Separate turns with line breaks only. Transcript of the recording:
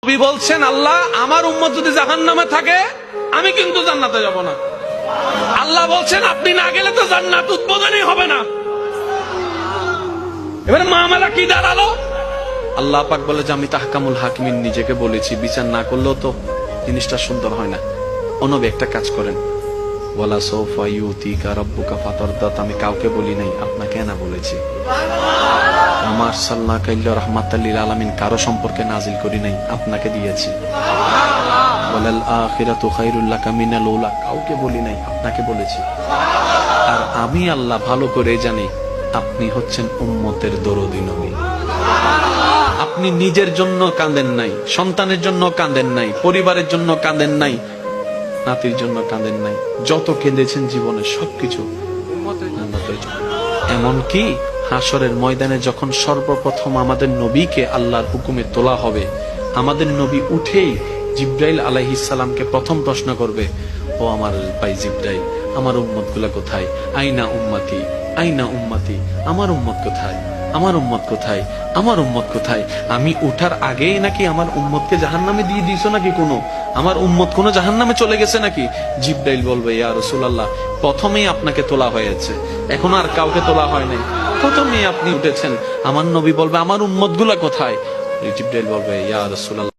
নবী বলছেন, আল্লাহ আমার উম্মত যদি জাহান্নামে থাকে আমি কিন্তু জান্নাতে যাব না। আল্লাহ বলছেন আপনি না গেলে তো জান্নাত উদ্বোধনই হবে না। এবারে মামলা কি দাঁড়ালো? আল্লাহ পাক বলে যে আমি তাহকামুল হাকিমিন নিজেকে বলেছি, বিচার না করলেও তো জিনিসটা সুন্দর হয় না। ও নবী একটা কাজ করেন, ওয়ালা সাউফা ইউতিকা রাব্বুকা ফাতারদাত, আমি কাউকে বলি নাই, আপনাকে না বলেছি। আমার সাল্লাল্লাহু আলাইহি রাহমাতাল লিল আলামিন কারো সম্পর্কে নাজিল করি নাই, আপনাকে দিয়েছি। ওয়ালাল আখিরাতু খায়রুল লাকা মিনাল উলা, কাউকে বলি নাই, আপনাকে বলেছি। আর আমি আল্লাহ ভালো করে জানি আপনি হচ্ছেন উম্মতের দরদী নবী। আপনি নিজের জন্য কাঁদেন নাই, সন্তানের জন্য কাঁদেন নাই, পরিবারের জন্য কাঁদেন নাই, নাতির জন্য কাঁদেন নাই, যত কেঁদেছেন জীবনে সবকিছু উম্মতের জন্য। এমনকি হাসরের ময়দানে যখন সর্বপ্রথম আমাদের নবীকে আল্লাহর হুকুমে তোলা হবে, আমাদের নবী উঠেই জিব্রাইল আলাইহিস সালামকে প্রথম প্রশ্ন করবে, ও আমার ভাই জিব্রাইল, আমার উম্মত গুলা কোথায়? আইনা উম্মতি, আইনা উম্মতি, আমার উম্মত কোথায়, আমার উম্মত কোথায়, আমার উম্মত কোথায়? আমি উঠার আগেই নাকি আমার উম্মতকে জাহান্নামে দিয়ে দিয়েছো নাকি? কোনো আমার উম্মত কোনো জাহান্নামে চলে গেছে নাকি? জিব্রাইল বলবে, ইয়া রাসূলুল্লাহ, প্রথমেই আপনাকে তোলা হয়েছে, এখন আর কাউকে তোলা হয় নাই, প্রথমেই আপনি উঠেছেন। আমার নবী বলবে, আমার উম্মত গুলা কোথায়? জিব্রাইল বলবে, ইয়া রাসূলুল্লাহ,